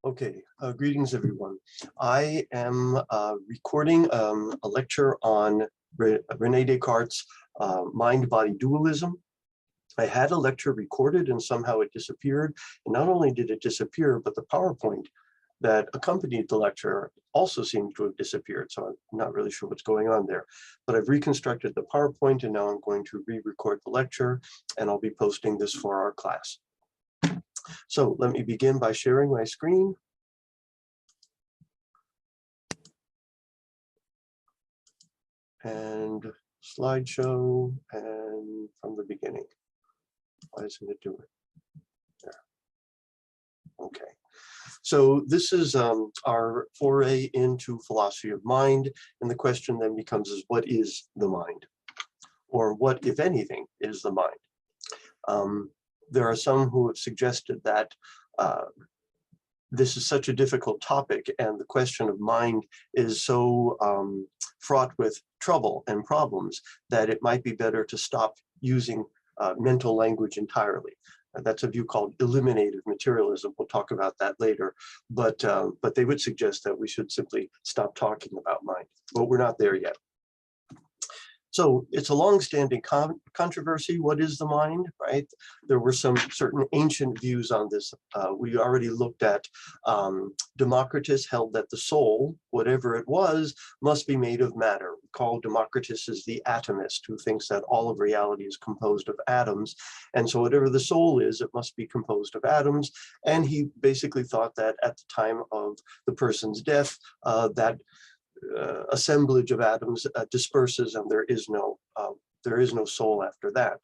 Okay, greetings everyone. I am recording a lecture on René Descartes' mind-body dualism. I had a lecture recorded and somehow it disappeared. And not only did it disappear, but the PowerPoint that accompanied the lecture also seemed to have disappeared. So I'm not really sure what's going on there. But I've reconstructed the PowerPoint and now I'm going to re-record the lecture and I'll be posting this for our class. So let me begin by sharing my screen. And slideshow and from the beginning. Why isn't it doing it? There. Okay. So this is our foray into philosophy of mind. And the question then becomes is what is the mind? Or what, if anything, is the mind? There are some who have suggested that this is such a difficult topic and the question of mind is so fraught with trouble and problems that it might be better to stop using mental language entirely. That's a view called eliminative materialism. We'll talk about that later, but they would suggest that we should simply stop talking about mind, but we're not there yet. So it's a long-standing controversy. What is the mind, right? There were some certain ancient views on this. We already looked at Democritus held that the soul, whatever it was, must be made of matter. We call Democritus as the atomist, who thinks that all of reality is composed of atoms. And so whatever the soul is, it must be composed of atoms. And he basically thought that at the time of the person's death, that assemblage of atoms disperses and there is no soul after that.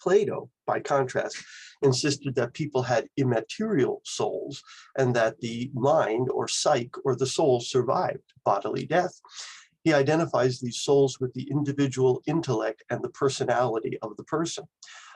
Plato, by contrast, insisted that people had immaterial souls and that the mind or psyche or the soul survived bodily death. He identifies these souls with the individual intellect and the personality of the person.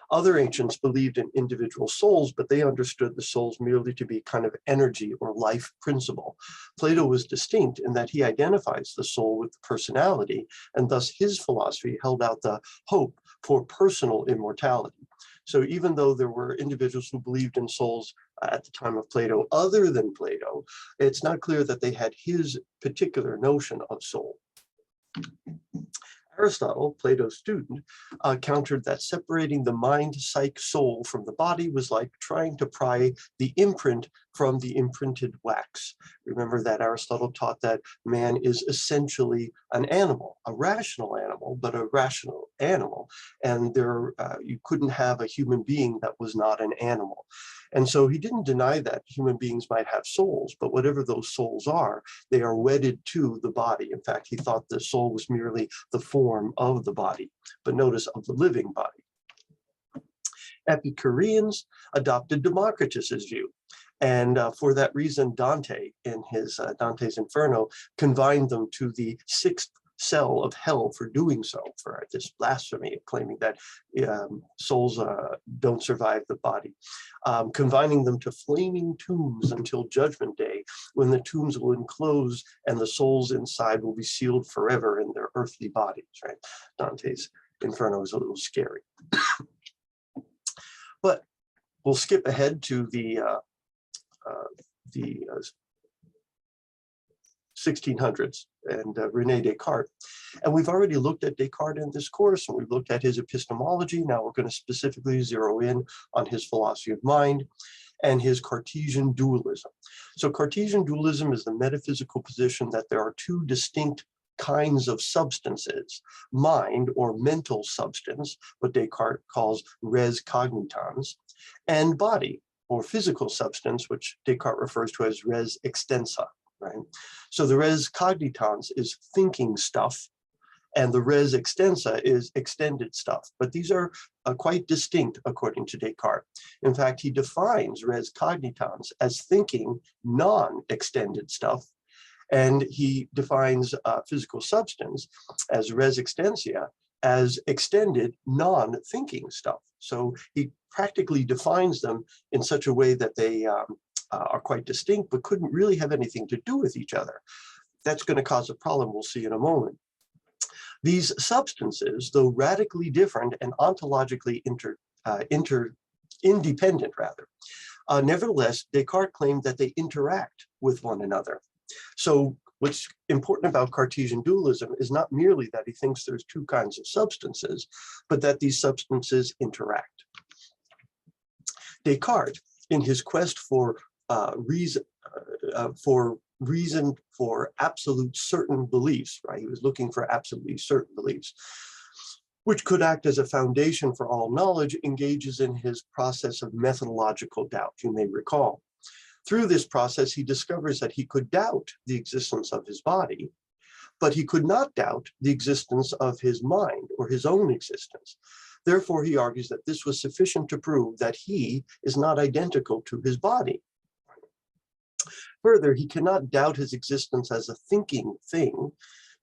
Other ancients believed in individual souls, but they understood the souls merely to be kind of energy or life principle. Plato was distinct in that he identifies the soul with the personality, and thus his philosophy held out the hope for personal immortality. So even though there were individuals who believed in souls at the time of Plato, other than Plato, it's not clear that they had his particular notion of soul. Aristotle, Plato's student, countered that separating the mind, psyche, soul from the body was like trying to pry the imprint from the imprinted wax. Remember that Aristotle taught that man is essentially an animal, a rational animal, but a rational animal. And there, you couldn't have a human being that was not an animal. And so he didn't deny that human beings might have souls, but whatever those souls are, they are wedded to the body. In fact, he thought the soul was merely the form of the body, but notice of the living body. Epicureans adopted Democritus's view. And for that reason, Dante, in his Dante's Inferno, confined them to the sixth cell of hell for doing so, for this blasphemy of claiming that souls don't survive the body, confining them to flaming tombs until judgment day, when the tombs will enclose and the souls inside will be sealed forever in their earthly bodies, right? Dante's Inferno is a little scary. But we'll skip ahead to the 1600s and René Descartes. And we've already looked at Descartes in this course, and we've looked at his epistemology. Now we're going to specifically zero in on his philosophy of mind and his Cartesian dualism. So Cartesian dualism is the metaphysical position that there are two distinct kinds of substances: mind or mental substance, what Descartes calls res cognitans, and body or physical substance, which Descartes refers to as res extensa. Right? So the res cognitans is thinking stuff, and the res extensa is extended stuff. But these are quite distinct according to Descartes. In fact, he defines res cognitans as thinking non-extended stuff, and he defines physical substance as res extensia as extended non-thinking stuff. So he practically defines them in such a way that they are quite distinct, but couldn't really have anything to do with each other. That's going to cause a problem we'll see in a moment. These substances, though radically different and ontologically independent, Nevertheless, Descartes claimed that they interact with one another. So what's important about Cartesian dualism is not merely that he thinks there's two kinds of substances, but that these substances interact. Descartes, in his quest for reason for absolute certain beliefs, right? He was looking for absolutely certain beliefs, which could act as a foundation for all knowledge, engages in his process of methodological doubt, you may recall. Through this process, he discovers that he could doubt the existence of his body, but he could not doubt the existence of his mind or his own existence. Therefore, he argues that this was sufficient to prove that he is not identical to his body. Further, he cannot doubt his existence as a thinking thing,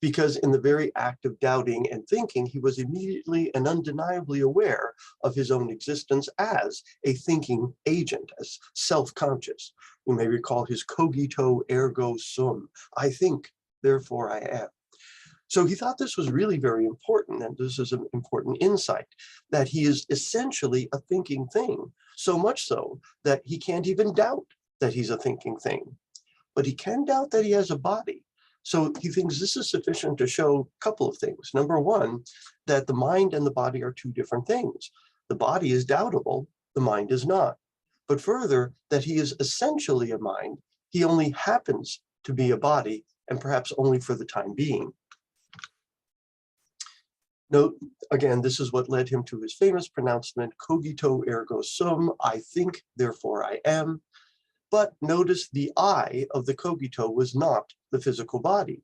because in the very act of doubting and thinking, he was immediately and undeniably aware of his own existence as a thinking agent, as self-conscious. You may recall his cogito ergo sum, I think, therefore I am. So he thought this was really very important, and this is an important insight, that he is essentially a thinking thing, so much so that he can't even doubt that he's a thinking thing, but he can doubt that he has a body. So he thinks this is sufficient to show a couple of things. Number one, that the mind and the body are two different things. The body is doubtable, the mind is not. But further, that he is essentially a mind, he only happens to be a body, and perhaps only for the time being. Note, again, this is what led him to his famous pronouncement, cogito ergo sum, I think, therefore I am. But notice the I of the cogito was not the physical body.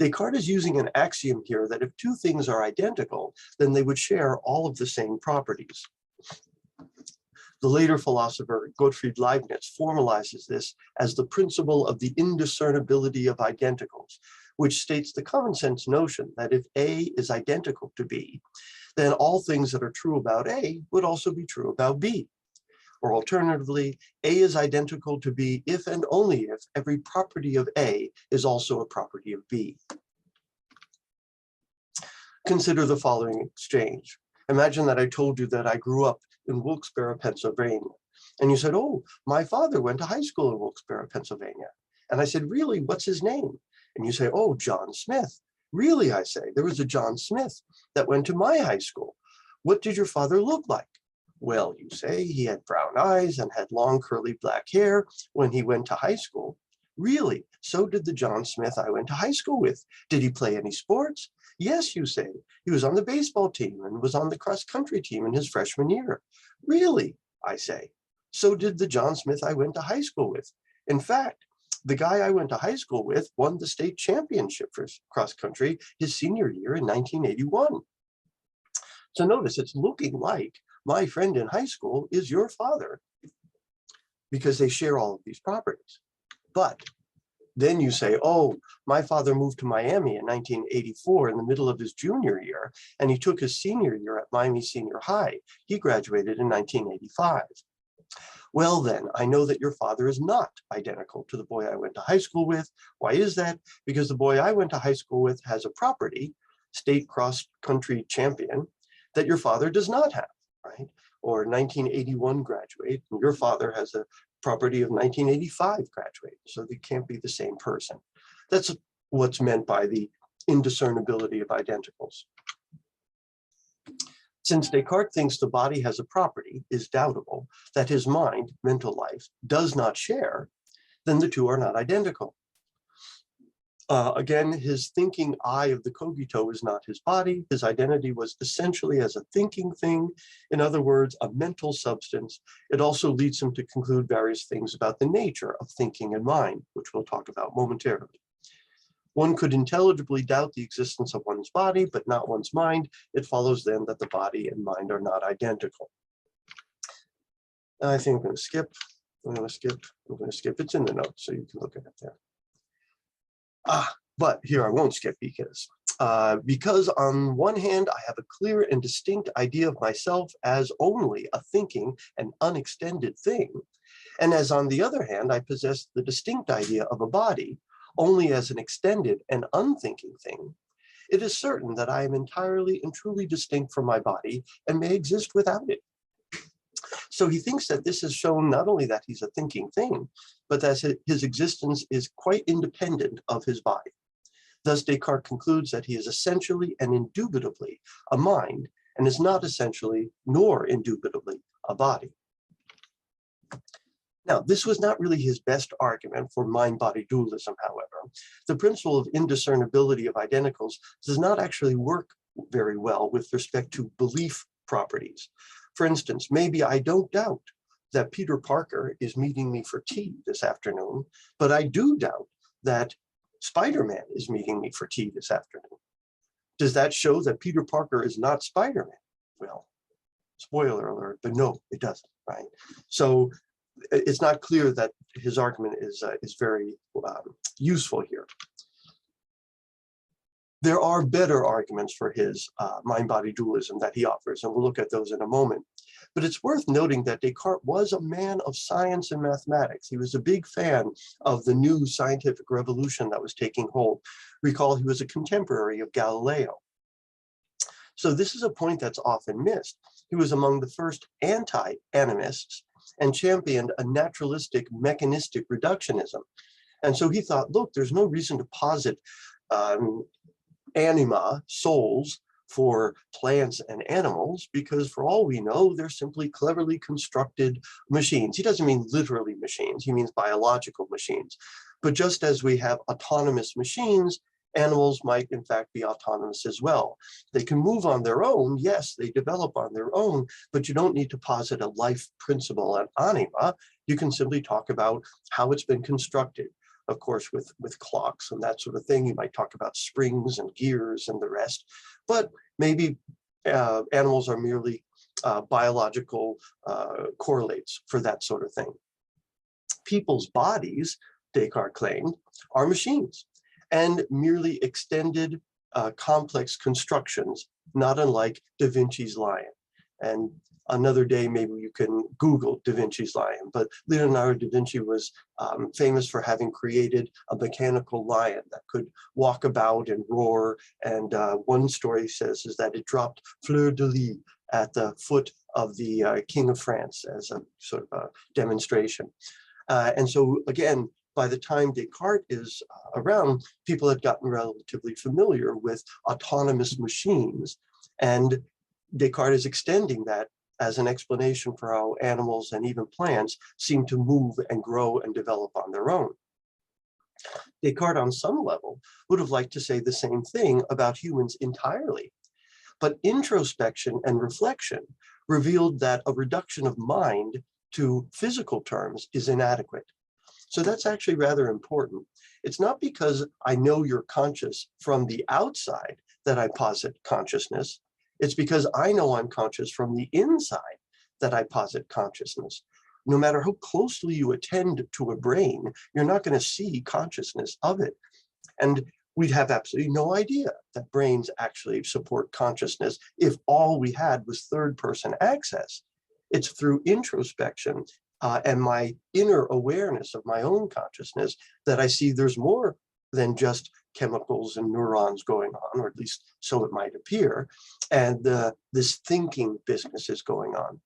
Descartes is using an axiom here that if two things are identical, then they would share all of the same properties. The later philosopher Gottfried Leibniz formalizes this as the principle of the indiscernibility of identicals, which states the common sense notion that if A is identical to B, then all things that are true about A would also be true about B. Or alternatively, A is identical to B if and only if every property of A is also a property of B. Consider the following exchange. Imagine that I told you that I grew up in Wilkes-Barre, Pennsylvania. And you said, oh, my father went to high school in Wilkes-Barre, Pennsylvania. And I said, really, what's his name? And you say, oh, John Smith. Really, I say, there was a John Smith that went to my high school. What did your father look like? Well, you say he had brown eyes and had long curly black hair when he went to high school. Really, so did the John Smith I went to high school with. Did he play any sports? Yes, you say, he was on the baseball team and was on the cross-country team in his freshman year. Really, I say, so did the John Smith I went to high school with. In fact, the guy I went to high school with won the state championship for cross-country his senior year in 1981. So notice it's looking like my friend in high school is your father because they share all of these properties. But then you say, oh, my father moved to Miami in 1984 in the middle of his junior year, and he took his senior year at Miami Senior High. He graduated in 1985. Well, then, I know that your father is not identical to the boy I went to high school with. Why is that? Because the boy I went to high school with has a property, state cross-country champion, that your father does not have, right? Or 1981 graduate, and your father has a property of 1985 graduate, so they can't be the same person. That's what's meant by the indiscernibility of identicals. Since Descartes thinks the body has a property, is doubtable, that his mind, mental life, does not share, then the two are not identical. Again, his thinking I of the cogito is not his body. His identity was essentially as a thinking thing. In other words, a mental substance. It also leads him to conclude various things about the nature of thinking and mind, which we'll talk about momentarily. One could intelligibly doubt the existence of one's body, but not one's mind. It follows then that the body and mind are not identical. I think I'm going to skip. It's in the notes, so you can look at it there. But here I won't skip because on one hand, I have a clear and distinct idea of myself as only a thinking and unextended thing. And as on the other hand, I possess the distinct idea of a body only as an extended and unthinking thing. It is certain that I am entirely and truly distinct from my body and may exist without it. So he thinks that this has shown not only that he's a thinking thing, but that his existence is quite independent of his body. Thus, Descartes concludes that he is essentially and indubitably a mind and is not essentially nor indubitably a body. Now, this was not really his best argument for mind-body dualism, however. The principle of indiscernibility of identicals does not actually work very well with respect to belief properties. For instance, maybe I don't doubt that Peter Parker is meeting me for tea this afternoon, but I do doubt that Spider-Man is meeting me for tea this afternoon. Does that show that Peter Parker is not Spider-Man? Well, spoiler alert, but no, it doesn't, right? So it's not clear that his argument is very useful here. There are better arguments for his mind-body dualism that he offers, and we'll look at those in a moment. But it's worth noting that Descartes was a man of science and mathematics. He was a big fan of the new scientific revolution that was taking hold. Recall, he was a contemporary of Galileo. So this is a point that's often missed. He was among the first anti-animists and championed a naturalistic, mechanistic reductionism. And so he thought, look, there's no reason to posit anima, souls, for plants and animals, because for all we know, they're simply cleverly constructed machines. He doesn't mean literally machines, he means biological machines. But just as we have autonomous machines, animals might in fact be autonomous as well. They can move on their own, yes, they develop on their own, but you don't need to posit a life principle, an anima. You can simply talk about how it's been constructed. Of course, with clocks and that sort of thing, you might talk about springs and gears and the rest, but maybe animals are merely biological correlates for that sort of thing. People's bodies, Descartes claimed, are machines and merely extended complex constructions, not unlike Da Vinci's lion. And another day, maybe you can Google Da Vinci's lion, but Leonardo da Vinci was famous for having created a mechanical lion that could walk about and roar. And one story says is that it dropped fleur-de-lis at the foot of the King of France as a sort of a demonstration. And so again, by the time Descartes is around, people had gotten relatively familiar with autonomous machines. And Descartes is extending that as an explanation for how animals and even plants seem to move and grow and develop on their own. Descartes, on some level, would have liked to say the same thing about humans entirely. But introspection and reflection revealed that a reduction of mind to physical terms is inadequate. So that's actually rather important. It's not because I know you're conscious from the outside that I posit consciousness. It's because I know I'm conscious from the inside that I posit consciousness. No matter how closely you attend to a brain, you're not going to see consciousness of it. And we'd have absolutely no idea that brains actually support consciousness if all we had was third-person access. It's through introspection and my inner awareness of my own consciousness that I see there's more than just chemicals and neurons going on, or at least so it might appear, and this thinking business is going on.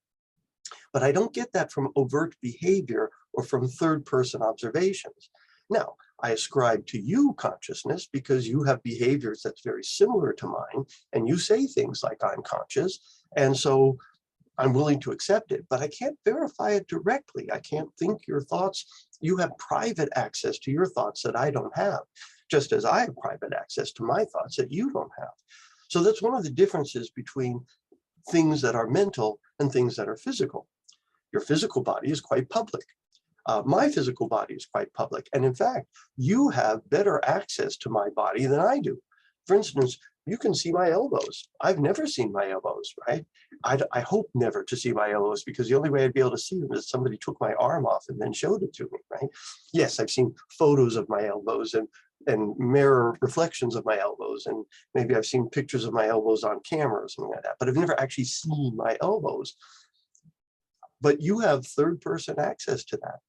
But I don't get that from overt behavior or from third-person observations. Now, I ascribe to you consciousness because you have behaviors that's very similar to mine, and you say things like I'm conscious, and so I'm willing to accept it, but I can't verify it directly. I can't think your thoughts. You have private access to your thoughts that I don't have, just as I have private access to my thoughts that you don't have. So that's one of the differences between things that are mental and things that are physical. Your physical body is quite public. My physical body is quite public. And in fact, you have better access to my body than I do. For instance, you can see my elbows. I've never seen my elbows, right? I hope never to see my elbows, because the only way I'd be able to see them is somebody took my arm off and then showed it to me, right? Yes, I've seen photos of my elbows and mirror reflections of my elbows, and maybe I've seen pictures of my elbows on camera or something like that, but I've never actually seen my elbows. But you have third-person access to that.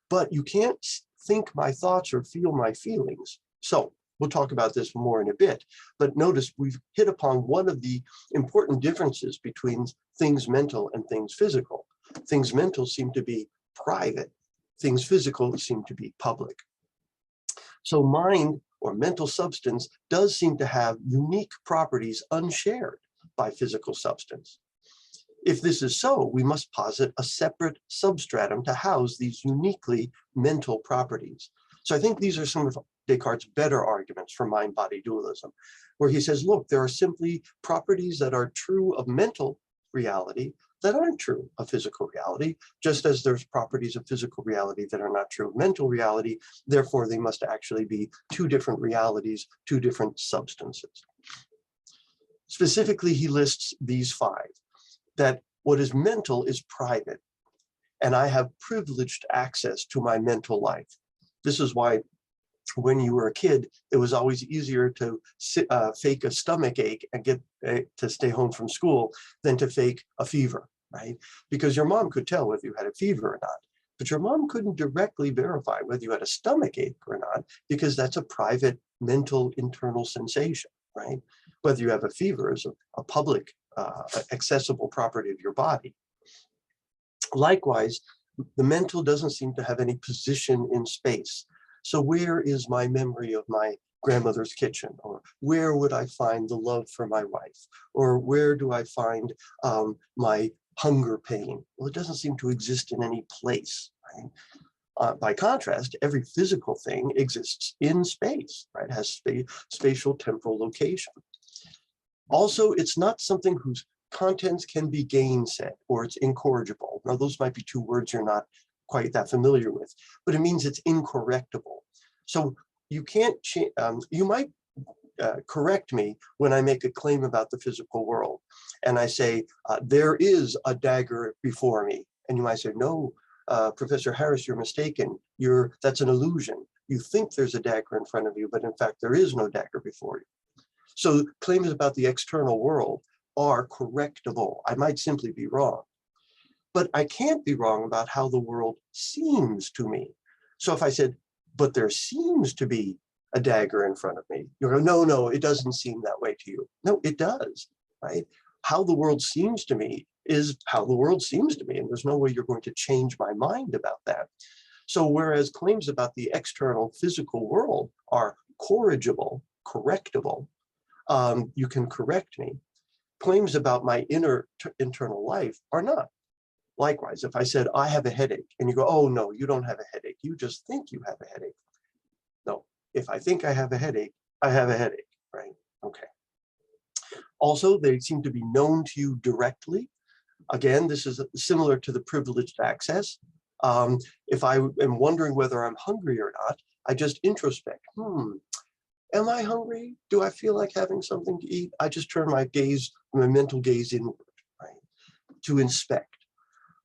But you can't think my thoughts or feel my feelings. So we'll talk about this more in a bit, but notice we've hit upon one of the important differences between things mental and things physical. Things mental seem to be private. Things physical seem to be public. So mind or mental substance does seem to have unique properties unshared by physical substance. If this is so, we must posit a separate substratum to house these uniquely mental properties. So I think these are some of Descartes' better arguments for mind-body dualism, where he says, look, there are simply properties that are true of mental reality that aren't true of physical reality, just as there's properties of physical reality that are not true of mental reality. Therefore, they must actually be two different realities, two different substances. Specifically, he lists these five, that what is mental is private, and I have privileged access to my mental life. This is why when you were a kid, it was always easier to fake a stomach ache and get to stay home from school than to fake a fever, right? Because your mom could tell whether you had a fever or not, but your mom couldn't directly verify whether you had a stomach ache or not, because that's a private mental internal sensation, right? Whether you have a fever is a public accessible property of your body. Likewise, the mental doesn't seem to have any position in space. So where is my memory of my grandmother's kitchen? Or where would I find the love for my wife? Or where do I find my hunger pain? Well, it doesn't seem to exist in any place, right? By contrast, every physical thing exists in space, right? It has spatial temporal location. Also, it's not something whose contents can be gainsaid or it's incorrigible. Now, those might be two words you're not quite that familiar with, but it means it's incorrectable. So you can't change, you might correct me when I make a claim about the physical world. And I say, there is a dagger before me. And you might say, no, Professor Harris, you're mistaken. That's an illusion. You think there's a dagger in front of you, but in fact, there is no dagger before you. So claims about the external world are correctable. I might simply be wrong. But I can't be wrong about how the world seems to me. So if I said, but there seems to be a dagger in front of me, you go, no, it doesn't seem that way to you. No, it does, right? How the world seems to me is how the world seems to me, and there's no way you're going to change my mind about that. So whereas claims about the external physical world are corrigible, correctable, you can correct me, claims about my internal life are not. Likewise, if I said, I have a headache, and you go, oh, no, you don't have a headache. You just think you have a headache. No, if I think I have a headache, I have a headache, right? Okay. Also, they seem to be known to you directly. Again, this is similar to the privileged access. If I am wondering whether I'm hungry or not, I just introspect. Am I hungry? Do I feel like having something to eat? I just turn my mental gaze inward, right, to inspect.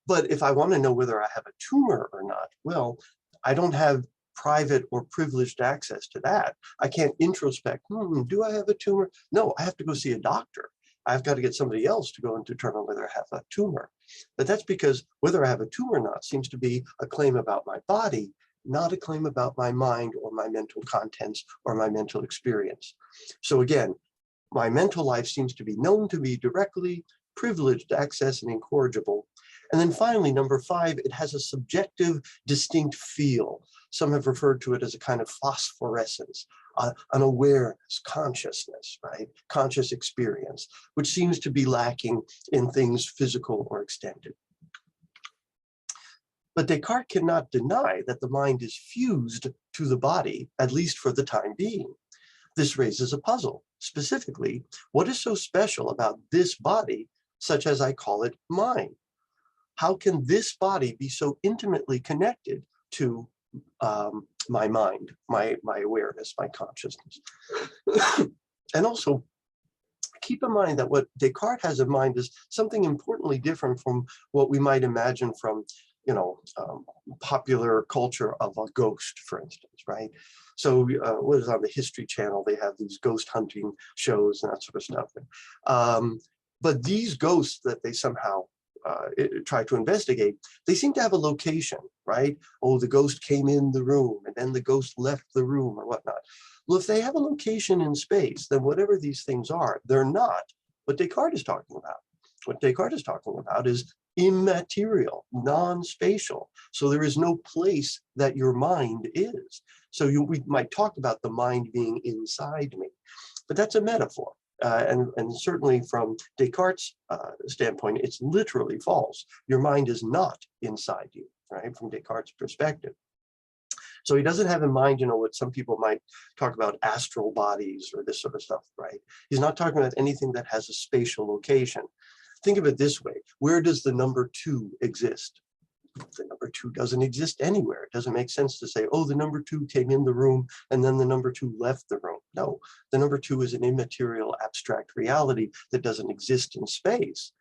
But if I want to know whether I have a tumor or not, well, I don't have private or privileged access to that. I can't introspect, do I have a tumor? No, I have to go see a doctor. I've got to get somebody else to go and determine whether I have a tumor. But that's because whether I have a tumor or not seems to be a claim about my body, not a claim about my mind or my mental contents or my mental experience. So again, my mental life seems to be known to me directly, privileged access and incorrigible. And then finally, number 5, it has a subjective, distinct feel. Some have referred to it as a kind of phosphorescence, an awareness, consciousness, right? Conscious experience, which seems to be lacking in things physical or extended. But Descartes cannot deny that the mind is fused to the body, at least for the time being. This raises a puzzle. Specifically, what is so special about this body, such as I call it mine? How can this body be so intimately connected to my mind, my awareness, my consciousness? And also, keep in mind that what Descartes has in mind is something importantly different from what we might imagine from, popular culture of a ghost, for instance, right? So what is on the History Channel? They have these ghost hunting shows and that sort of stuff. But these ghosts that they somehow try to investigate, they seem to have a location, right? Oh, the ghost came in the room and then the ghost left the room or whatnot. Well, if they have a location in space, then whatever these things are, they're not what Descartes is talking about. What Descartes is talking about is immaterial, non-spatial. So there is no place that your mind is. So we might talk about the mind being inside me, but that's a metaphor. And certainly from Descartes' standpoint, it's literally false. Your mind is not inside you, right? From Descartes' perspective. So he doesn't have in mind, what some people might talk about, astral bodies or this sort of stuff, right? He's not talking about anything that has a spatial location. Think of it this way: where does the number 2 exist? The number 2 doesn't exist anywhere. It doesn't make sense to say, oh, the number 2 came in the room and then the number 2 left the room. No, the number 2 is an immaterial abstract reality that doesn't exist in space.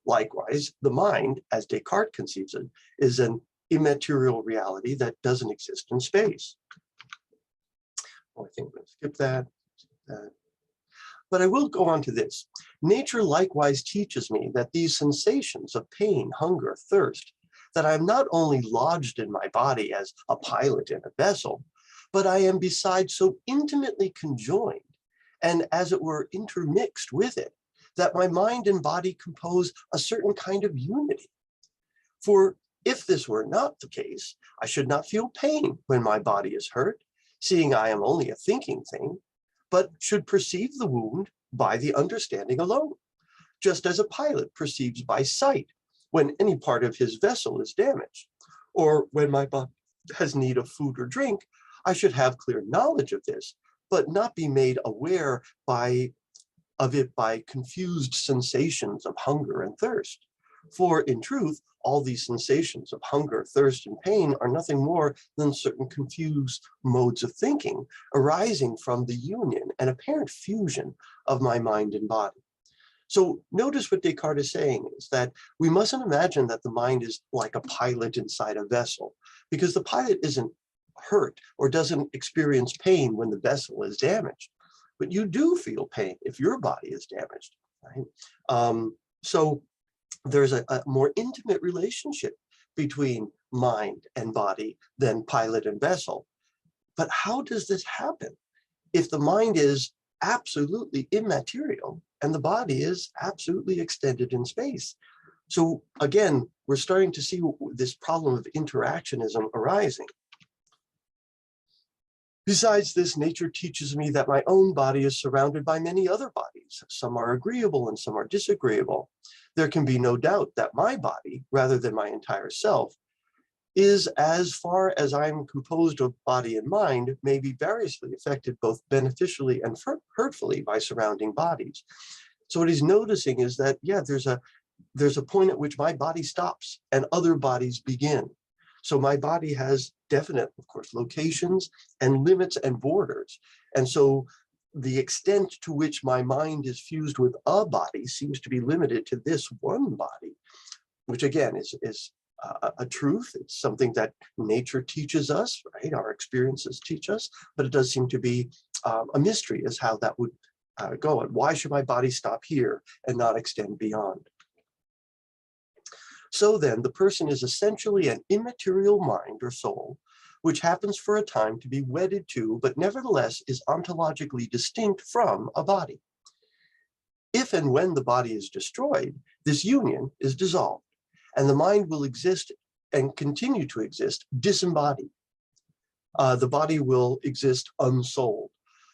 Likewise, the mind, as Descartes conceives it, is an immaterial reality that doesn't exist in space. Oh, I think I'm going to skip that. But I will go on to this. Nature likewise teaches me that these sensations of pain, hunger, thirst, that I am not only lodged in my body as a pilot in a vessel, but I am besides so intimately conjoined and, as it were, intermixed with it, that my mind and body compose a certain kind of unity. For if this were not the case, I should not feel pain when my body is hurt, seeing I am only a thinking thing, but should perceive the wound by the understanding alone, just as a pilot perceives by sight when any part of his vessel is damaged, or when my body has need of food or drink. I should have clear knowledge of this, but not be made aware of it by confused sensations of hunger and thirst. For in truth, all these sensations of hunger, thirst, and pain are nothing more than certain confused modes of thinking arising from the union and apparent fusion of my mind and body. So notice what Descartes is saying is that we mustn't imagine that the mind is like a pilot inside a vessel, because the pilot isn't hurt or doesn't experience pain when the vessel is damaged. But you do feel pain if your body is damaged, right? So there's a more intimate relationship between mind and body than pilot and vessel. But how does this happen if the mind is absolutely immaterial and the body is absolutely extended in space? So again, we're starting to see this problem of interactionism arising. Besides this, nature teaches me that my own body is surrounded by many other bodies. Some are agreeable and some are disagreeable. There can be no doubt that my body, rather than my entire self, is, as far as I'm composed of body and mind, may be variously affected both beneficially and hurtfully by surrounding bodies. So what he's noticing is that, yeah, there's a point at which my body stops and other bodies begin. So my body has definite, of course, locations and limits and borders. And so the extent to which my mind is fused with a body seems to be limited to this one body, which again is a truth. It's something that nature teaches us, right? Our experiences teach us, but it does seem to be a mystery as how that would go. And why should my body stop here and not extend beyond? So then, the person is essentially an immaterial mind or soul, which happens for a time to be wedded to, but nevertheless is ontologically distinct from a body. If and when the body is destroyed, this union is dissolved, and the mind will exist and continue to exist disembodied. The body will exist unsouled.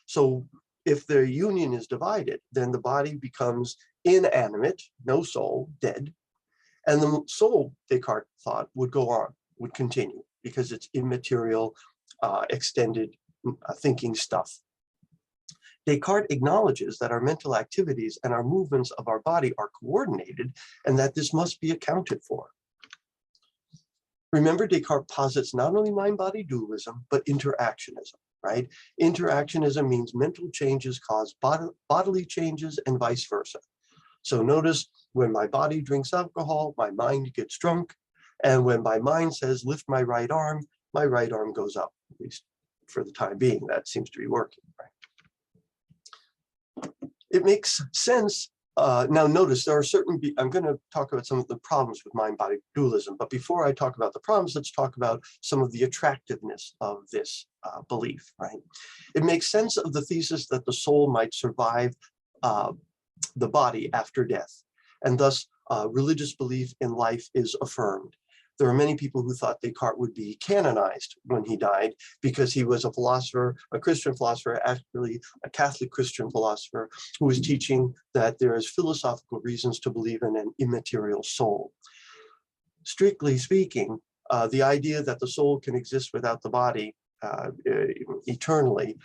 So if the union is divided, then the body becomes inanimate, no soul, dead. And the soul, Descartes thought, would go on, would continue, because it's immaterial, extended thinking stuff. Descartes acknowledges that our mental activities and our movements of our body are coordinated and that this must be accounted for. Remember, Descartes posits not only mind-body dualism, but interactionism, right? Interactionism means mental changes cause bodily changes and vice versa. So notice, when my body drinks alcohol, my mind gets drunk. And when my mind says, lift my right arm goes up, at least for the time being. That seems to be working, right? It makes sense. Now notice, there are certain, I'm going to talk about some of the problems with mind-body dualism, but before I talk about the problems, let's talk about some of the attractiveness of this belief, right? It makes sense of the thesis that the soul might survive the body after death, and thus religious belief in life is affirmed. There are many people who thought Descartes would be canonized when he died because he was a philosopher, a Christian philosopher, actually a Catholic Christian philosopher, who was teaching that there is philosophical reasons to believe in an immaterial soul. Strictly speaking, the idea that the soul can exist without the body eternally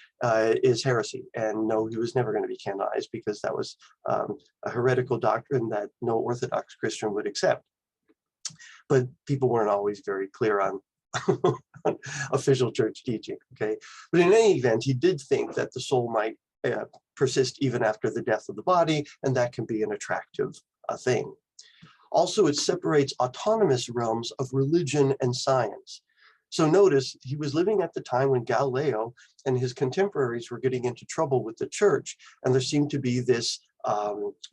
is heresy. And no, he was never going to be canonized because that was a heretical doctrine that no Orthodox Christian would accept. But people weren't always very clear on official church teaching, okay? But in any event, he did think that the soul might persist even after the death of the body, and that can be an attractive thing. Also, it separates autonomous realms of religion and science. So notice he was living at the time when Galileo and his contemporaries were getting into trouble with the church, and there seemed to be this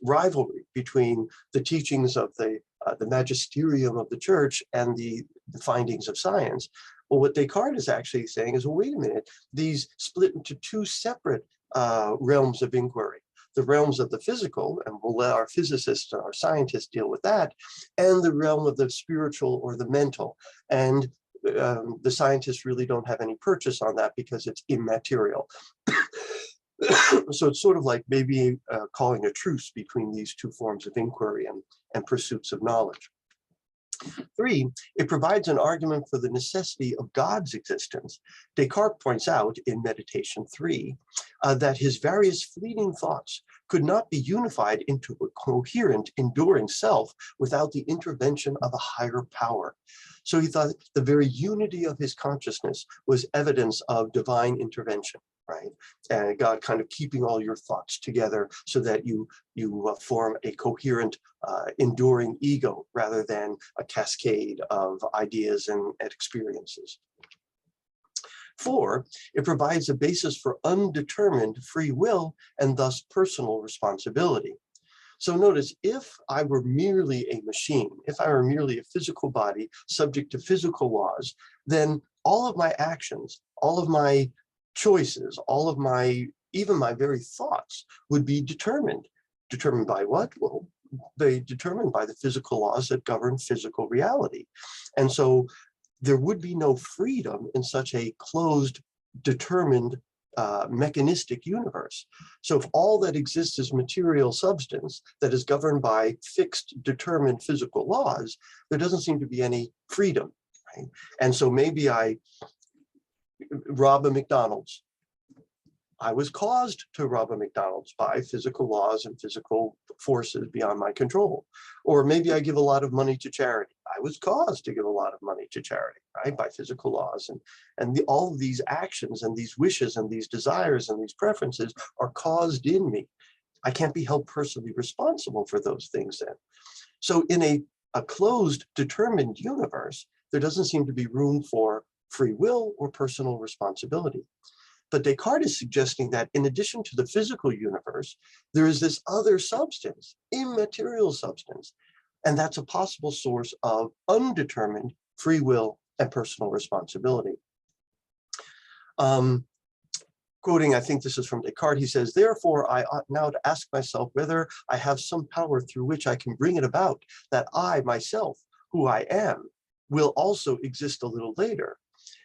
rivalry between the teachings of the magisterium of the church and the findings of science. Well, what Descartes is actually saying is, well, wait a minute, these split into two separate realms of inquiry. The realms of the physical, and we'll let our physicists and our scientists deal with that, and the realm of the spiritual or the mental. And the scientists really don't have any purchase on that because it's immaterial. So it's sort of like maybe calling a truce between these two forms of inquiry and pursuits of knowledge. 3, it provides an argument for the necessity of God's existence. Descartes points out in Meditation 3 that his various fleeting thoughts could not be unified into a coherent, enduring self without the intervention of a higher power. So he thought the very unity of his consciousness was evidence of divine intervention, right? And God kind of keeping all your thoughts together so that you form a coherent, enduring ego rather than a cascade of ideas and experiences. 4, it provides a basis for undetermined free will and thus personal responsibility. So notice, if I were merely a machine, if I were merely a physical body subject to physical laws, then all of my actions, all of my choices, all of my, even my very thoughts would be determined. Determined by what? Well, they determined by the physical laws that govern physical reality. And so there would be no freedom in such a closed, determined, mechanistic universe. So if all that exists is material substance that is governed by fixed, determined physical laws, there doesn't seem to be any freedom, right? And so maybe I rob a McDonald's. I was caused to rob a McDonald's by physical laws and physical forces beyond my control. Or maybe I give a lot of money to charity. I was caused to give a lot of money to charity, right, by physical laws. And all of these actions and these wishes and these desires and these preferences are caused in me. I can't be held personally responsible for those things then. So in a closed, determined universe, there doesn't seem to be room for free will or personal responsibility. But Descartes is suggesting that in addition to the physical universe, there is this other substance, immaterial substance, and that's a possible source of undetermined free will and personal responsibility. Quoting, I think this is from Descartes, he says, "Therefore, I ought now to ask myself whether I have some power through which I can bring it about that I myself, who I am, will also exist a little later,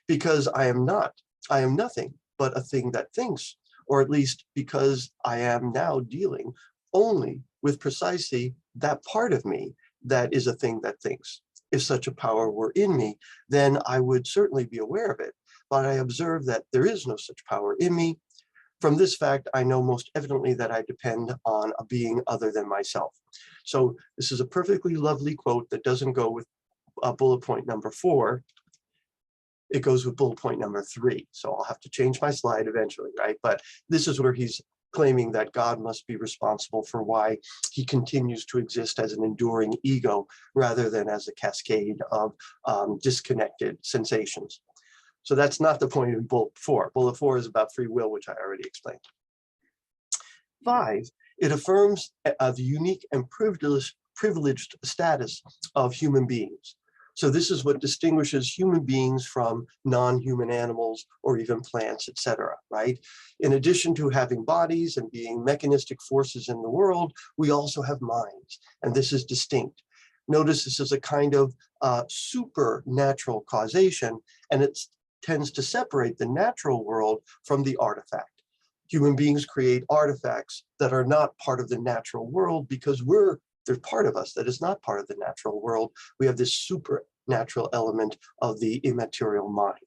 because I am nothing but a thing that thinks, or at least because I am now dealing only with precisely that part of me that is a thing that thinks. If such a power were in me, then I would certainly be aware of it, but I observe that there is no such power in me. From this fact, I know most evidently that I depend on a being other than myself." So this is a perfectly lovely quote that doesn't go with bullet point number 4. It goes with bullet point number 3. So I'll have to change my slide eventually, right? But this is where he's claiming that God must be responsible for why he continues to exist as an enduring ego rather than as a cascade of disconnected sensations. So that's not the point in bullet 4. Bullet 4 is about free will, which I already explained. 5, it affirms the unique and privileged status of human beings. So this is what distinguishes human beings from non-human animals or even plants, etc., right? In addition to having bodies and being mechanistic forces in the world, we also have minds, and this is distinct. Notice this is a kind of supernatural causation, and it tends to separate the natural world from the artifact. Human beings create artifacts that are not part of the natural world because there's part of us that is not part of the natural world. We have this supernatural element of the immaterial mind.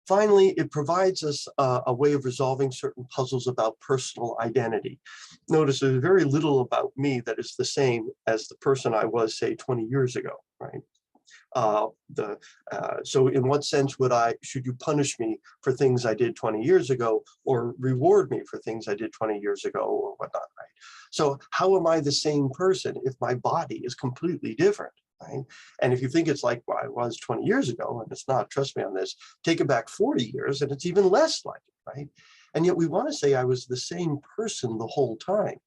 Finally, it provides us a way of resolving certain puzzles about personal identity. Notice there's very little about me that is the same as the person I was, say, 20 years ago, right? So in what sense should you punish me for things I did 20 years ago or reward me for things I did 20 years ago or whatnot, right? So how am I the same person if my body is completely different, right? And if you think it's like what I was 20 years ago, and it's not, trust me on this, take it back 40 years and it's even less like it, right? And yet we want to say I was the same person the whole time.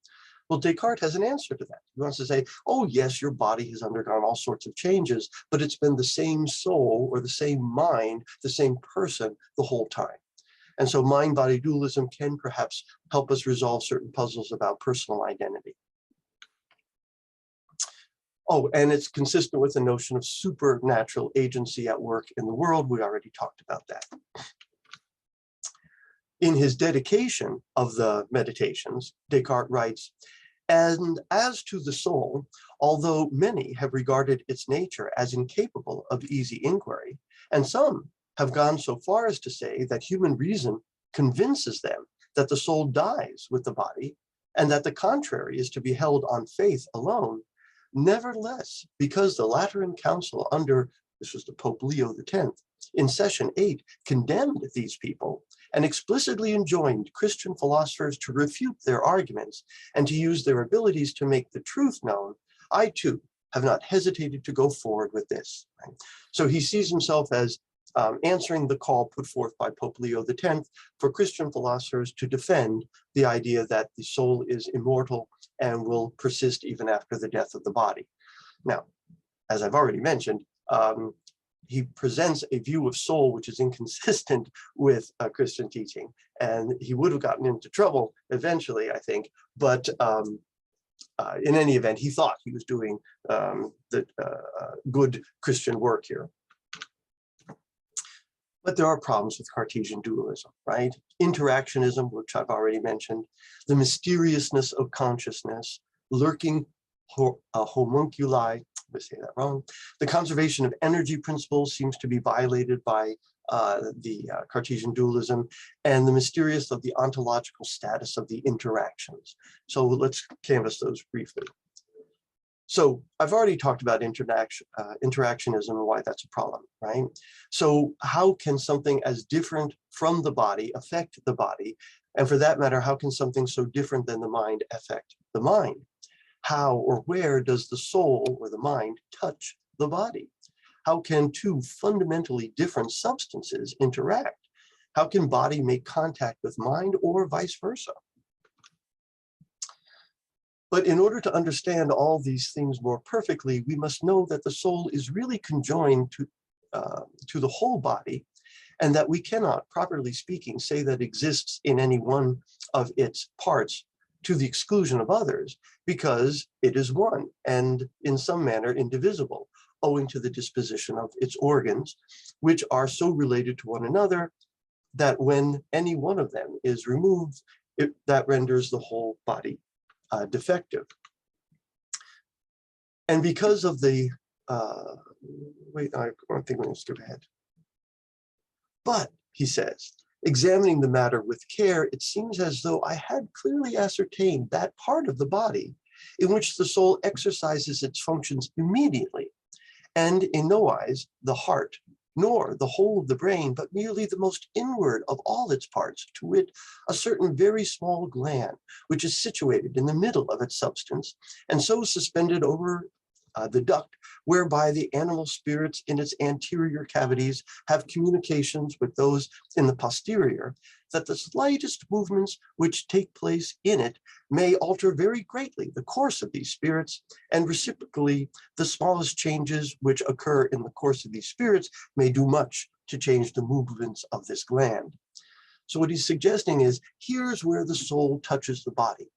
Well, Descartes has an answer to that. He wants to say, oh, yes, your body has undergone all sorts of changes, but it's been the same soul or the same mind, the same person the whole time. And so mind-body dualism can perhaps help us resolve certain puzzles about personal identity. Oh, and it's consistent with the notion of supernatural agency at work in the world. We already talked about that. In his dedication of the Meditations, Descartes writes, and as to the soul, although many have regarded its nature as incapable of easy inquiry, and some have gone so far as to say that human reason convinces them that the soul dies with the body, and that the contrary is to be held on faith alone, nevertheless, because the Lateran Council under, this was the Pope Leo X, in session 8, condemned these people and explicitly enjoined Christian philosophers to refute their arguments and to use their abilities to make the truth known, I too have not hesitated to go forward with this. Right? So he sees himself as answering the call put forth by Pope Leo X for Christian philosophers to defend the idea that the soul is immortal and will persist even after the death of the body. Now, as I've already mentioned, he presents a view of soul which is inconsistent with Christian teaching, and he would have gotten into trouble eventually, I think, but in any event, he thought he was doing good Christian work here. But there are problems with Cartesian dualism, right? Interactionism, which I've already mentioned, the mysteriousness of consciousness, lurking homunculi, I'm going to say that wrong. The conservation of energy principles seems to be violated by the Cartesian dualism, and the mysterious of the ontological status of the interactions. So let's canvass those briefly. So I've already talked about interactionism and why that's a problem, right? So how can something as different from the body affect the body? And for that matter, how can something so different than the mind affect the mind? How or where does the soul or the mind touch the body? How can two fundamentally different substances interact? How can body make contact with mind or vice versa? But in order to understand all these things more perfectly, we must know that the soul is really conjoined to the whole body, and that we cannot, properly speaking, say that it exists in any one of its parts to the exclusion of others, because it is one and in some manner indivisible, owing to the disposition of its organs, which are so related to one another that when any one of them is removed, that renders the whole body defective. And because of the, wait, I think we need to skip ahead. But, he says, examining the matter with care, it seems as though I had clearly ascertained that part of the body in which the soul exercises its functions immediately, and in no wise the heart, nor the whole of the brain, but merely the most inward of all its parts, to wit, a certain very small gland, which is situated in the middle of its substance, and so suspended over the duct whereby the animal spirits in its anterior cavities have communications with those in the posterior, that the slightest movements which take place in it may alter very greatly the course of these spirits, and reciprocally, the smallest changes which occur in the course of these spirits may do much to change the movements of this gland. So what he's suggesting is, here's where the soul touches the body.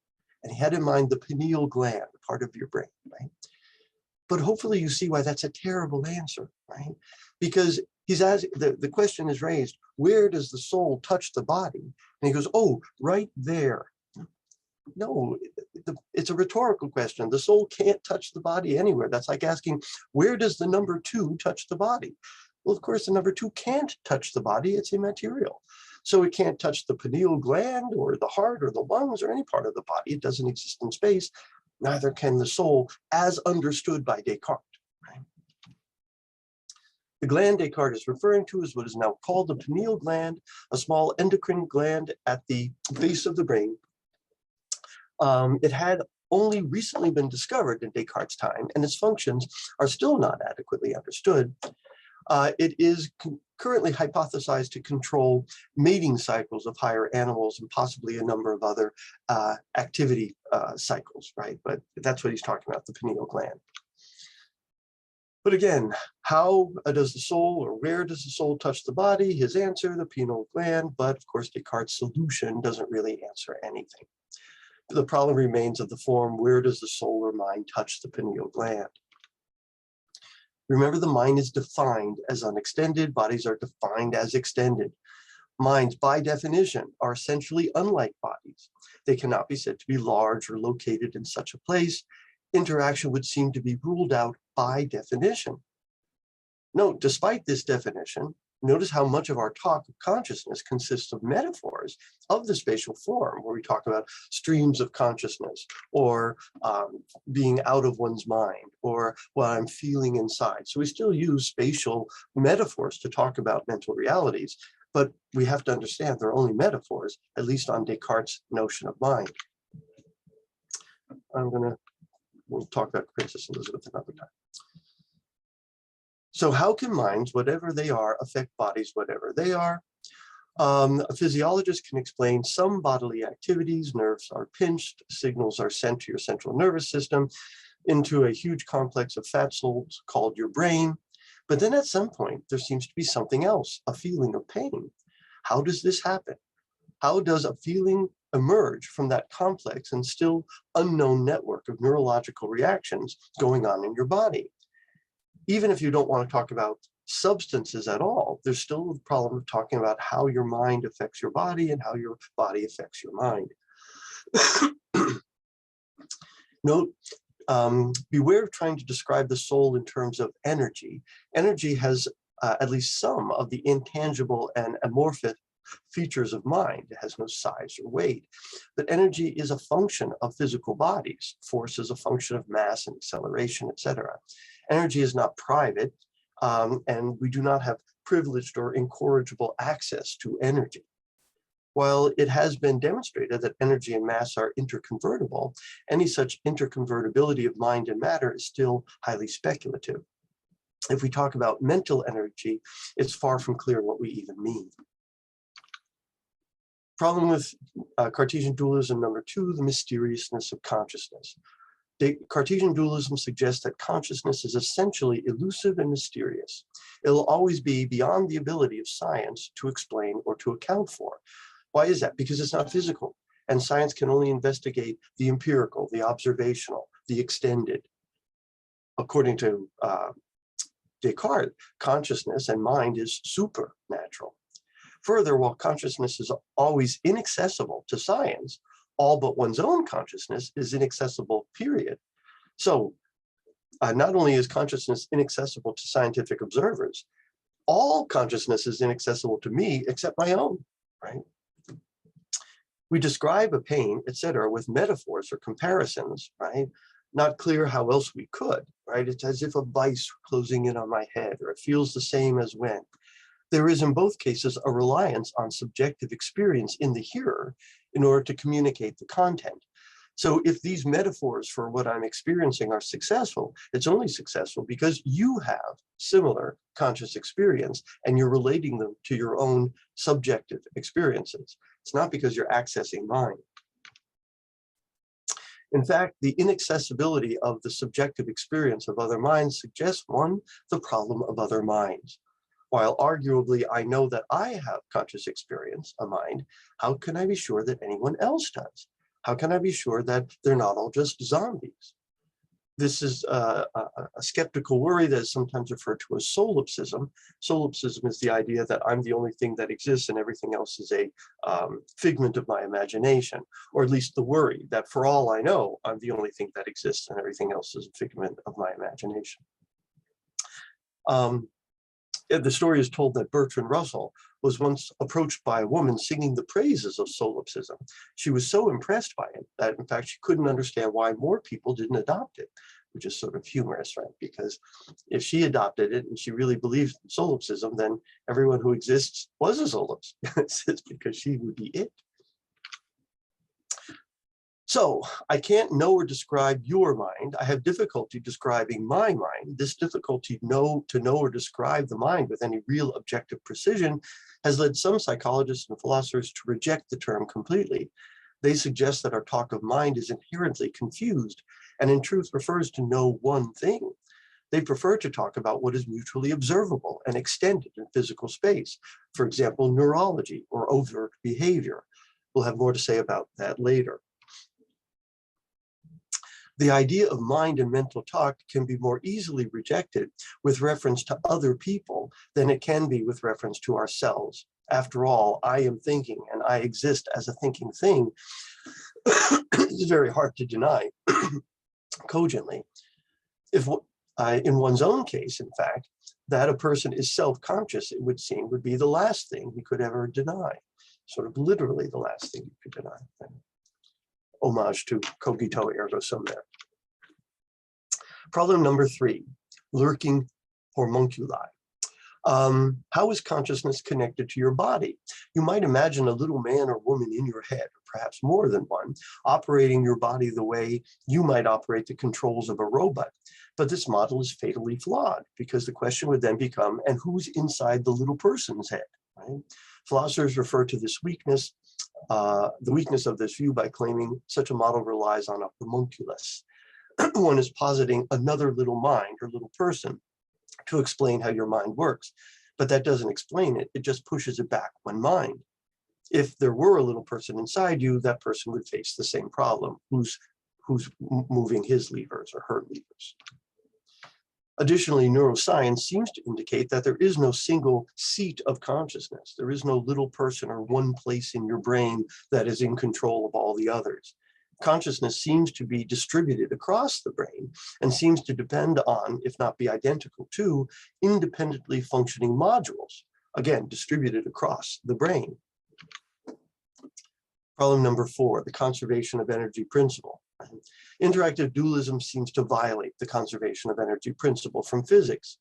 And he had in mind the pineal gland, part of your brain, right? But hopefully you see why that's a terrible answer, right? Because he's asking, the question is raised, where does the soul touch the body? And he goes, oh, right there. No, it's a rhetorical question. The soul can't touch the body anywhere. That's like asking, where does the number 2 touch the body? Well, of course, the number 2 can't touch the body. It's immaterial. So it can't touch the pineal gland or the heart or the lungs or any part of the body. It doesn't exist in space. Neither can the soul, as understood by Descartes. Right? The gland Descartes is referring to is what is now called the pineal gland, a small endocrine gland at the base of the brain. It had only recently been discovered in Descartes' time, and its functions are still not adequately understood. It is currently hypothesized to control mating cycles of higher animals and possibly a number of other activity cycles, right? But that's what he's talking about, the pineal gland. But again, how does the soul, or where does the soul touch the body? His answer, the pineal gland, but of course Descartes' solution doesn't really answer anything. The problem remains of the form, where does the soul or mind touch the pineal gland? Remember, the mind is defined as unextended, bodies are defined as extended. Minds, by definition, are essentially unlike bodies. They cannot be said to be large or located in such a place. Interaction would seem to be ruled out by definition. Note, despite this definition, notice how much of our talk of consciousness consists of metaphors of the spatial form, where we talk about streams of consciousness, or being out of one's mind, or what I'm feeling inside. So we still use spatial metaphors to talk about mental realities, but we have to understand they're only metaphors, at least on Descartes' notion of mind. We'll talk about Princess Elizabeth another time. So how can minds, whatever they are, affect bodies, whatever they are? A physiologist can explain some bodily activities. Nerves are pinched, signals are sent to your central nervous system into a huge complex of fat cells called your brain. But then at some point, there seems to be something else, a feeling of pain. How does this happen? How does a feeling emerge from that complex and still unknown network of neurological reactions going on in your body? Even if you don't want to talk about substances at all, there's still the problem of talking about how your mind affects your body and how your body affects your mind. Note, beware of trying to describe the soul in terms of energy. Energy has at least some of the intangible and amorphous features of mind. It has no size or weight, but energy is a function of physical bodies. Force is a function of mass and acceleration, etc. Energy is not private, and we do not have privileged or incorrigible access to energy. While it has been demonstrated that energy and mass are interconvertible, any such interconvertibility of mind and matter is still highly speculative. If we talk about mental energy, it's far from clear what we even mean. Problem with Cartesian dualism number 2, the mysteriousness of consciousness. Cartesian dualism suggests that consciousness is essentially elusive and mysterious. It will always be beyond the ability of science to explain or to account for. Why is that? Because it's not physical, and science can only investigate the empirical, the observational, the extended. According to Descartes, consciousness and mind is supernatural. Further, while consciousness is always inaccessible to science, all but one's own consciousness is inaccessible, period. So not only is consciousness inaccessible to scientific observers, all consciousness is inaccessible to me except my own, right? We describe a pain, etc., with metaphors or comparisons, right? Not clear how else we could, right? It's as if a vice closing in on my head, or it feels the same as when. There is in both cases a reliance on subjective experience in the hearer in order to communicate the content. So if these metaphors for what I'm experiencing are successful, it's only successful because you have similar conscious experience and you're relating them to your own subjective experiences. It's not because you're accessing mine. In fact, the inaccessibility of the subjective experience of other minds suggests, one, the problem of other minds. While arguably I know that I have conscious experience, a mind, how can I be sure that anyone else does? How can I be sure that they're not all just zombies? This is a skeptical worry that is sometimes referred to as solipsism. Solipsism is the idea that I'm the only thing that exists and everything else is a figment of my imagination, or at least the worry that for all I know, I'm the only thing that exists and everything else is a figment of my imagination. The story is told that Bertrand Russell was once approached by a woman singing the praises of solipsism. She was so impressed by it that, in fact, she couldn't understand why more people didn't adopt it, which is sort of humorous, right? Because if she adopted it and she really believed in solipsism, then everyone who exists was a solipsist. It's because she would be it. So I can't know or describe your mind. I have difficulty describing my mind. This difficulty to know or describe the mind with any real objective precision has led some psychologists and philosophers to reject the term completely. They suggest that our talk of mind is inherently confused and in truth refers to no one thing. They prefer to talk about what is mutually observable and extended in physical space. For example, neurology or overt behavior. We'll have more to say about that later. The idea of mind and mental talk can be more easily rejected with reference to other people than it can be with reference to ourselves. After all, I am thinking and I exist as a thinking thing. It's very hard to deny cogently. If in one's own case, in fact, that a person is self-conscious, it would seem, would be the last thing he could ever deny. Sort of literally the last thing he could deny. Homage to cogito ergo sum there. Problem number 3, lurking homunculi. How is consciousness connected to your body? You might imagine a little man or woman in your head, or perhaps more than one, operating your body the way you might operate the controls of a robot. But this model is fatally flawed because the question would then become, and who's inside the little person's head? Right? Philosophers refer to this weakness, the weakness of this view by claiming such a model relies on a homunculus. One is positing another little mind or little person to explain how your mind works, but that doesn't explain it, it just pushes it back one mind. If there were a little person inside you, that person would face the same problem, who's moving his levers or her levers. Additionally, neuroscience seems to indicate that there is no single seat of consciousness. There is no little person or one place in your brain that is in control of all the others. Consciousness seems to be distributed across the brain and seems to depend on, if not be identical to, independently functioning modules, again, distributed across the brain. Problem number 4, the conservation of energy principle. Interactive dualism seems to violate the conservation of energy principle from physics.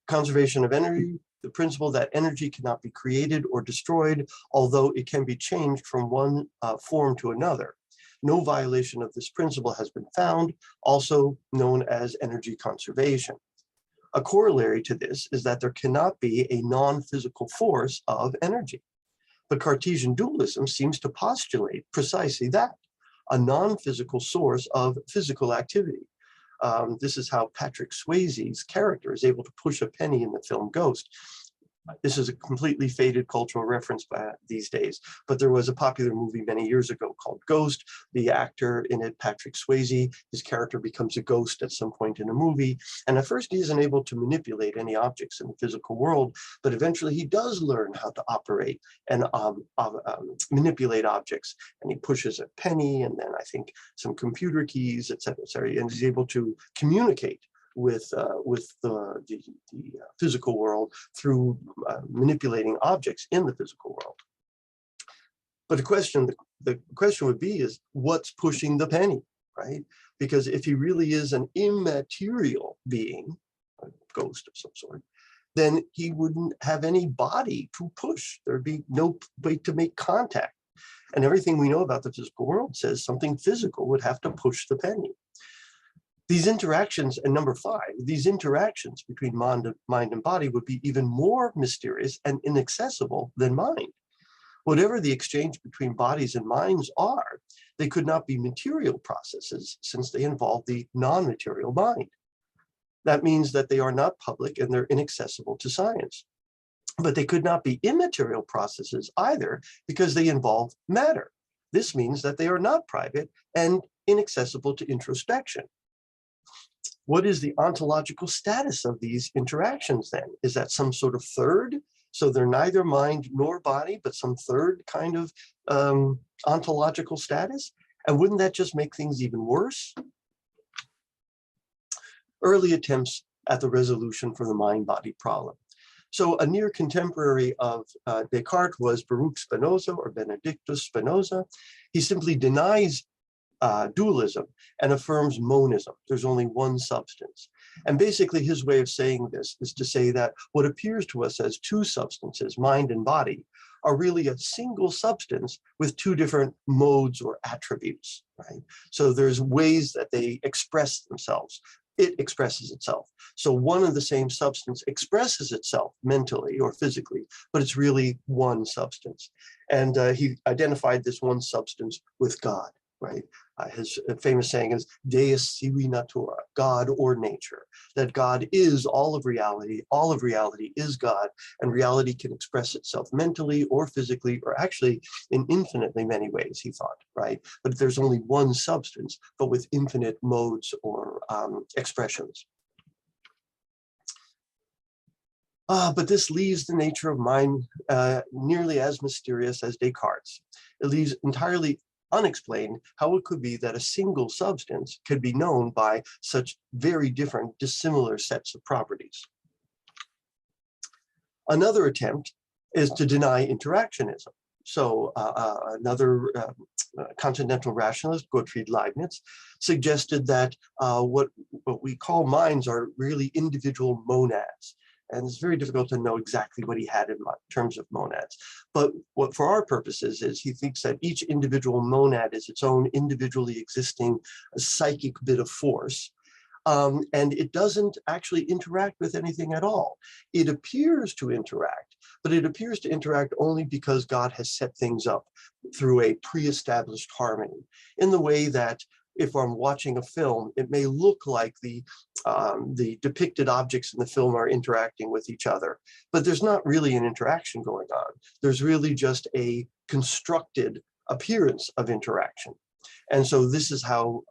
Conservation of energy, the principle that energy cannot be created or destroyed, although it can be changed from one form to another. No violation of this principle has been found, also known as energy conservation. A corollary to this is that there cannot be a non-physical force of energy. But Cartesian dualism seems to postulate precisely that, a non-physical source of physical activity. This is how Patrick Swayze's character is able to push a penny in the film Ghost. This is a completely faded cultural reference these days, but there was a popular movie many years ago called Ghost. The actor in it, Patrick Swayze, his character becomes a ghost at some point in the movie. And at first he isn't able to manipulate any objects in the physical world, but eventually he does learn how to operate and manipulate objects. And he pushes a penny and then I think some computer keys, et cetera, and he's able to communicate with the physical world through manipulating objects in the physical world. But the question would be is what's pushing the penny, right? Because if he really is an immaterial being, a ghost of some sort, then he wouldn't have any body to push. There'd be no way to make contact And everything we know about the physical world says something physical would have to push the penny. These interactions, and number 5, these interactions between mind and body would be even more mysterious and inaccessible than mind. Whatever the exchange between bodies and minds are, they could not be material processes since they involve the non-material mind. That means that they are not public and they're inaccessible to science. But they could not be immaterial processes either because they involve matter. This means that they are not private and inaccessible to introspection. What is the ontological status of these interactions then? Is that some sort of third? So they're neither mind nor body, but some third kind of ontological status? And wouldn't that just make things even worse? Early attempts at the resolution for the mind-body problem. So a near contemporary of Descartes was Baruch Spinoza, or Benedictus Spinoza. He simply denies dualism and affirms monism. There's only one substance. And basically his way of saying this is to say that what appears to us as two substances, mind and body, are really a single substance with two different modes or attributes, right? So there's ways that they express themselves. It expresses itself. So one and the same substance expresses itself mentally or physically, but it's really one substance. And he identified this one substance with God, right? His famous saying is Deus sivi natura, God or nature, that God is all of reality is God, and reality can express itself mentally or physically, or actually in infinitely many ways, he thought, right? But there's only one substance, but with infinite modes or expressions. But this leaves the nature of mind nearly as mysterious as Descartes. It leaves entirely unexplained how it could be that a single substance could be known by such very different, dissimilar sets of properties. Another attempt is to deny interactionism. So another continental rationalist, Gottfried Leibniz, suggested that what we call minds are really individual monads. And it's very difficult to know exactly what he had in terms of monads. But what for our purposes is he thinks that each individual monad is its own individually existing psychic bit of force. And it doesn't actually interact with anything at all. It appears to interact, but it appears to interact only because God has set things up through a pre-established harmony, in the way that if I'm watching a film, it may look like the depicted objects in the film are interacting with each other, but there's not really an interaction going on. There's really just a constructed appearance of interaction. And so this is how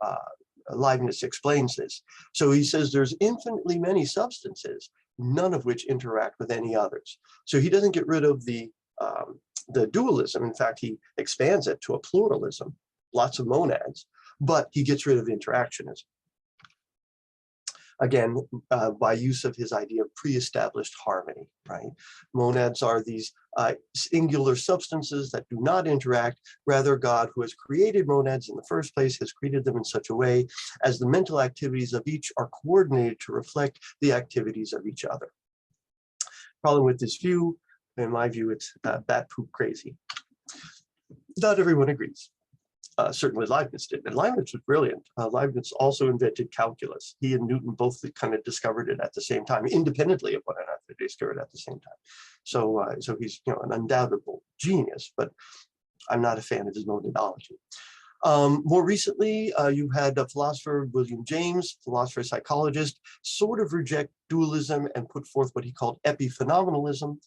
Leibniz explains this. So he says there's infinitely many substances, none of which interact with any others. So he doesn't get rid of the dualism. In fact, he expands it to a pluralism, lots of monads, but he gets rid of interactionism. Again, by use of his idea of pre-established harmony, right? Monads are these singular substances that do not interact. Rather, God, who has created monads in the first place, has created them in such a way as the mental activities of each are coordinated to reflect the activities of each other. Problem with this view, in my view, it's bat poop crazy. Not everyone agrees. Certainly Leibniz did, and Leibniz was brilliant. Leibniz also invented calculus. He and Newton both kind of discovered it at the same time, independently of one another. They discovered it at the same time. So, so he's an undoubtable genius, but I'm not a fan of his methodology. More recently, you had a philosopher, William James, philosopher, psychologist, sort of reject dualism and put forth what he called epiphenomenalism.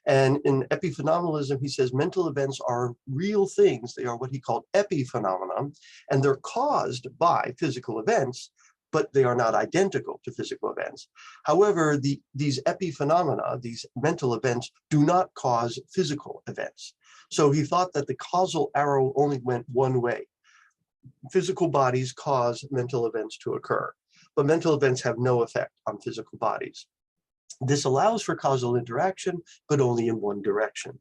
And in epiphenomenalism, he says mental events are real things. They are what he called epiphenomena, and they're caused by physical events, but they are not identical to physical events. However, these epiphenomena, these mental events, do not cause physical events. So he thought that the causal arrow only went one way. Physical bodies cause mental events to occur, but mental events have no effect on physical bodies. This allows for causal interaction, but only in one direction.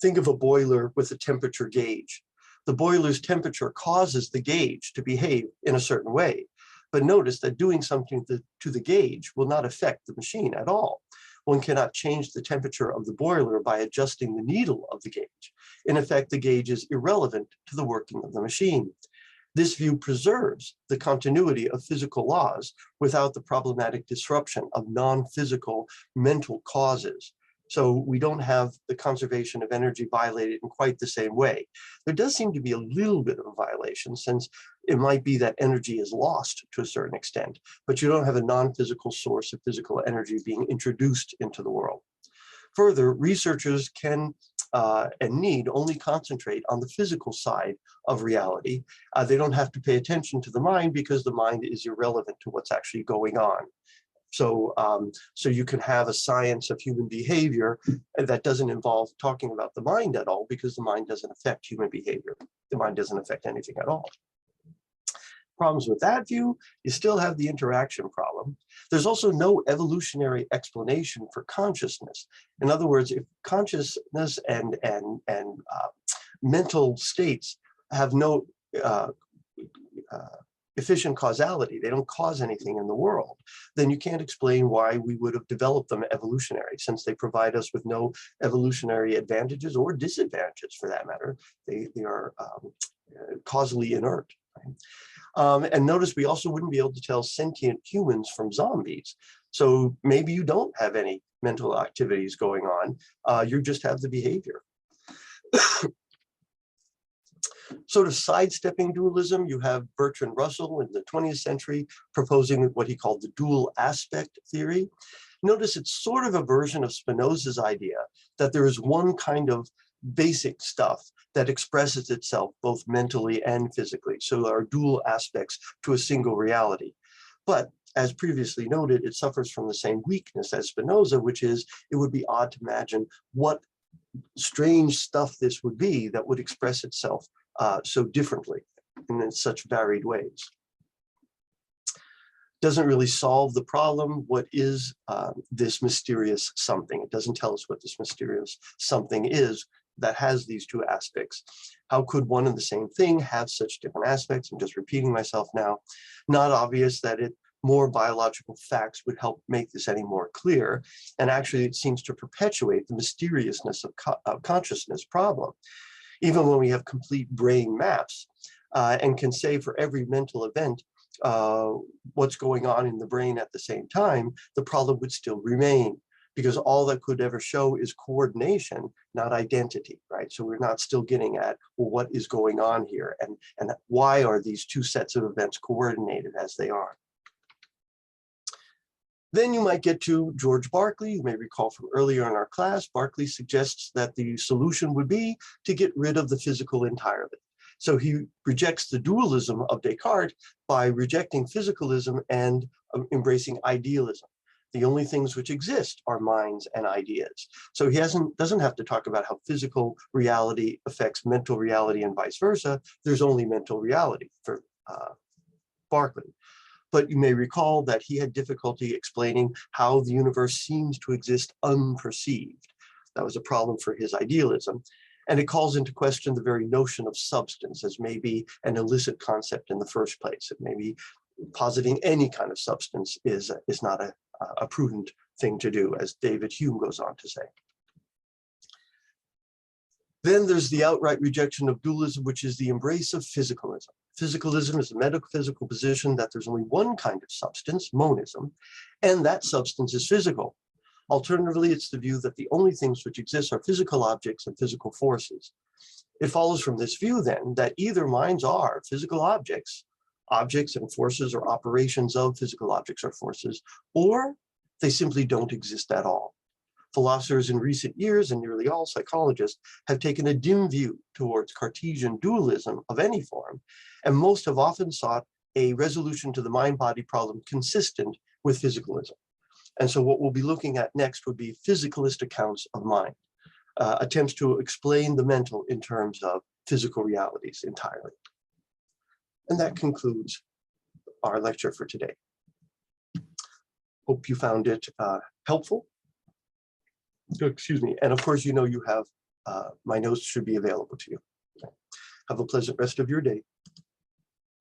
Think of a boiler with a temperature gauge. The boiler's temperature causes the gauge to behave in a certain way, but notice that doing something to the gauge will not affect the machine at all. one cannot change the temperature of the boiler by adjusting the needle of the gauge. In effect, the gauge is irrelevant to the working of the machine. This view preserves the continuity of physical laws without the problematic disruption of non-physical mental causes. So we don't have the conservation of energy violated in quite the same way. There does seem to be a little bit of a violation, since it might be that energy is lost to a certain extent, but you don't have a non-physical source of physical energy being introduced into the world. Further, researchers can and need only concentrate on the physical side of reality. They don't have to pay attention to the mind, because the mind is irrelevant to what's actually going on. So, so you can have a science of human behavior that doesn't involve talking about the mind at all, because the mind doesn't affect human behavior. The mind doesn't affect anything at all. Problems with that view, you still have the interaction problem. There's also no evolutionary explanation for consciousness. In other words, if consciousness and mental states have no efficient causality, they don't cause anything in the world, then you can't explain why we would have developed them evolutionary, since they provide us with no evolutionary advantages or disadvantages for that matter. They are causally inert. Right? And notice we also wouldn't be able to tell sentient humans from zombies. So maybe you don't have any mental activities going on, you just have the behavior. Sort of sidestepping dualism, you have Bertrand Russell in the 20th century proposing what he called the dual aspect theory. Notice it's sort of a version of Spinoza's idea that there is one kind of basic stuff that expresses itself both mentally and physically. So there are dual aspects to a single reality. But as previously noted, it suffers from the same weakness as Spinoza, which is it would be odd to imagine what strange stuff this would be that would express itself so differently and in such varied ways. Doesn't really solve the problem. What is this mysterious something? It doesn't tell us what this mysterious something is that has these two aspects. How could one and the same thing have such different aspects? I'm just repeating myself now. Not obvious that more biological facts would help make this any more clear. And actually, it seems to perpetuate the mysteriousness of consciousness problem. Even when we have complete brain maps and can say for every mental event what's going on in the brain at the same time, the problem would still remain, because all that could ever show is coordination, not identity, right? So we're not still getting at, well, what is going on here, and why are these two sets of events coordinated as they are? Then you might get to George Berkeley. You may recall from earlier in our class, Berkeley suggests that the solution would be to get rid of the physical entirely. So he rejects the dualism of Descartes by rejecting physicalism and embracing idealism. The only things which exist are minds and ideas. So he doesn't have to talk about how physical reality affects mental reality and vice versa. There's only mental reality for Berkeley. But you may recall that he had difficulty explaining how the universe seems to exist unperceived. That was a problem for his idealism. And it calls into question the very notion of substance as maybe an illicit concept in the first place. It may be positing any kind of substance is not a prudent thing to do, as David Hume goes on to say. Then there's the outright rejection of dualism, which is the embrace of physicalism. Physicalism is a metaphysical position that there's only one kind of substance, monism, and that substance is physical. Alternatively, it's the view that the only things which exist are physical objects and physical forces. It follows from this view, then, that either minds are physical objects and forces or operations of physical objects or forces, or they simply don't exist at all. Philosophers in recent years, and nearly all psychologists, have taken a dim view towards Cartesian dualism of any form, and most have often sought a resolution to the mind-body problem consistent with physicalism. And so what we'll be looking at next would be physicalist accounts of mind, attempts to explain the mental in terms of physical realities entirely. And that concludes our lecture for today. Hope you found it helpful. Excuse me. And of course, you know you have my notes should be available to you. Have a pleasant rest of your day.